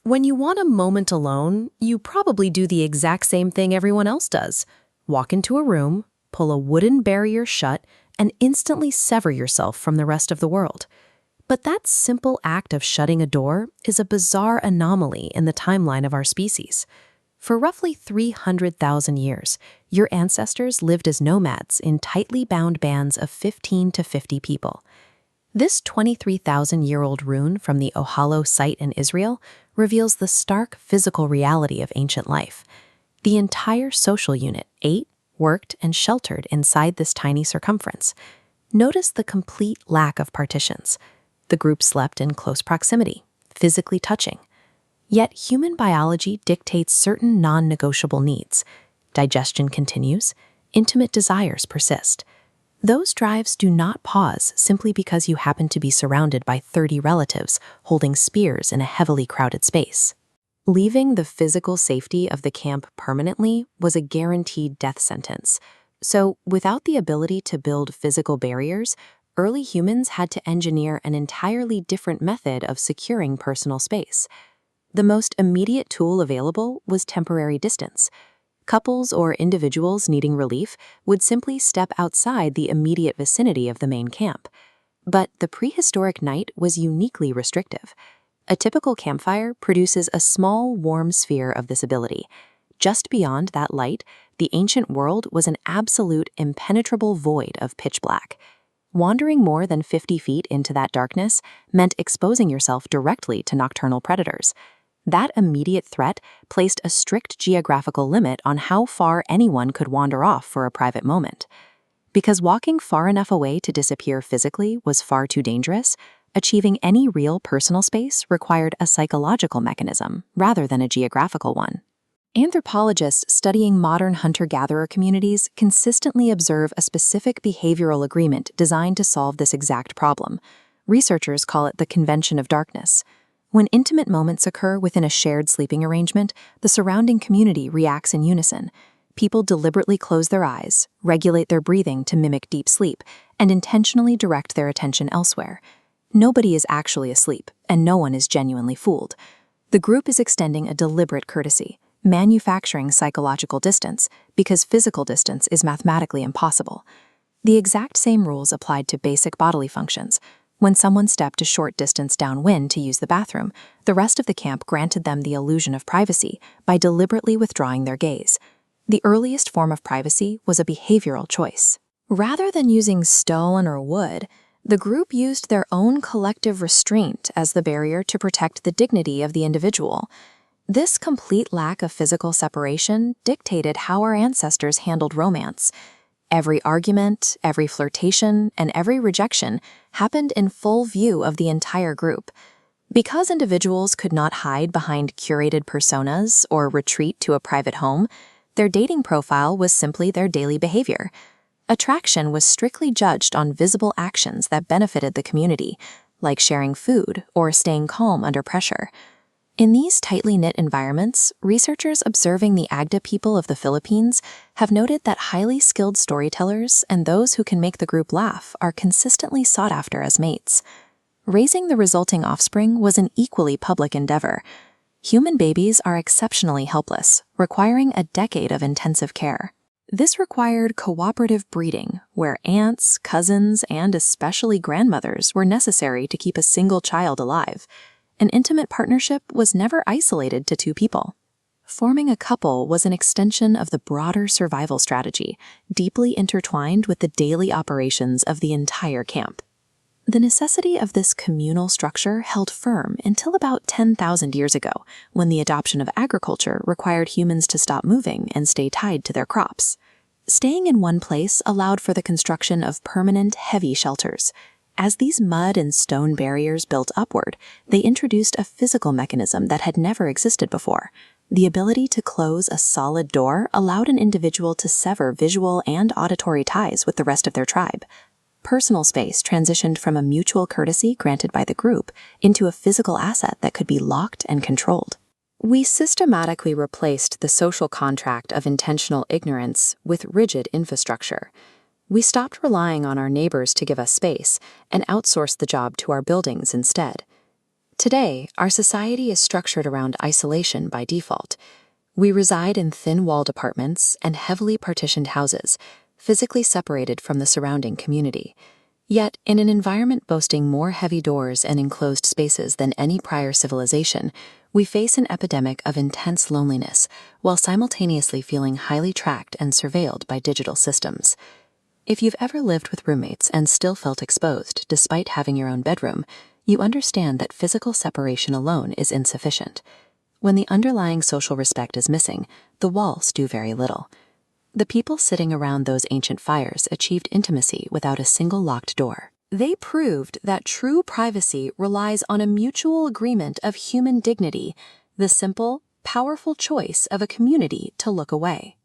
When you want a moment alone, you probably do the exact same thing everyone else does. Walk into a room, pull a wooden barrier shut, and instantly sever yourself from the rest of the world. But that simple act of shutting a door is a bizarre anomaly in the timeline of our species. For roughly 300,000 years, your ancestors lived as nomads in tightly bound bands of 15 to 50 people. This 23,000-year-old rune from the Ohalo site in Israel reveals the stark physical reality of ancient life. The entire social unit ate, worked, and sheltered inside this tiny circumference. Notice the complete lack of partitions. The group slept in close proximity, physically touching. Yet human biology dictates certain non-negotiable needs. Digestion continues, intimate desires persist. Those drives do not pause simply because you happen to be surrounded by 30 relatives holding spears in a heavily crowded space. Leaving the physical safety of the camp permanently was a guaranteed death sentence. So, without the ability to build physical barriers, early humans had to engineer an entirely different method of securing personal space. The most immediate tool available was temporary distance. Couples or individuals needing relief would simply step outside the immediate vicinity of the main camp. But the prehistoric night was uniquely restrictive. A typical campfire produces a small, warm sphere of this ability. Just beyond that light, the ancient world was an absolute, impenetrable void of pitch black. Wandering more than 50 feet into that darkness meant exposing yourself directly to nocturnal predators. That immediate threat placed a strict geographical limit on how far anyone could wander off for a private moment. Because walking far enough away to disappear physically was far too dangerous, achieving any real personal space required a psychological mechanism rather than a geographical one. Anthropologists studying modern hunter-gatherer communities consistently observe a specific behavioral agreement designed to solve this exact problem. Researchers call it the convention of darkness. When intimate moments occur within a shared sleeping arrangement, the surrounding community reacts in unison. People deliberately close their eyes, regulate their breathing to mimic deep sleep, and intentionally direct their attention elsewhere. Nobody is actually asleep, and no one is genuinely fooled. The group is extending a deliberate courtesy, manufacturing psychological distance, because physical distance is mathematically impossible. The exact same rules applied to basic bodily functions. When someone stepped a short distance downwind to use the bathroom, the rest of the camp granted them the illusion of privacy by deliberately withdrawing their gaze. The earliest form of privacy was a behavioral choice. Rather than using stone or wood, the group used their own collective restraint as the barrier to protect the dignity of the individual. This complete lack of physical separation dictated how our ancestors handled romance. Every argument, every flirtation, and every rejection happened in full view of the entire group. Because individuals could not hide behind curated personas or retreat to a private home, their dating profile was simply their daily behavior. Attraction was strictly judged on visible actions that benefited the community, like sharing food or staying calm under pressure. In these tightly knit environments, researchers observing the Agda people of the Philippines have noted that highly skilled storytellers and those who can make the group laugh are consistently sought after as mates. Raising the resulting offspring was an equally public endeavor. Human babies are exceptionally helpless, requiring a decade of intensive care. This required cooperative breeding, where aunts, cousins, and especially grandmothers were necessary to keep a single child alive. An intimate partnership was never isolated to two people. Forming a couple was an extension of the broader survival strategy, deeply intertwined with the daily operations of the entire camp. The necessity of this communal structure held firm until about 10,000 years ago, when the adoption of agriculture required humans to stop moving and stay tied to their crops. Staying in one place allowed for the construction of permanent, heavy shelters. As these mud and stone barriers built upward, they introduced a physical mechanism that had never existed before. The ability to close a solid door allowed an individual to sever visual and auditory ties with the rest of their tribe. Personal space transitioned from a mutual courtesy granted by the group into a physical asset that could be locked and controlled. We systematically replaced the social contract of intentional ignorance with rigid infrastructure. We stopped relying on our neighbors to give us space and outsourced the job to our buildings instead. Today, our society is structured around isolation by default. We reside in thin-walled apartments and heavily partitioned houses, physically separated from the surrounding community. Yet, in an environment boasting more heavy doors and enclosed spaces than any prior civilization, we face an epidemic of intense loneliness while simultaneously feeling highly tracked and surveilled by digital systems. If you've ever lived with roommates and still felt exposed despite having your own bedroom, you understand that physical separation alone is insufficient. When the underlying social respect is missing, the walls do very little. The people sitting around those ancient fires achieved intimacy without a single locked door. They proved that true privacy relies on a mutual agreement of human dignity, the simple, powerful choice of a community to look away.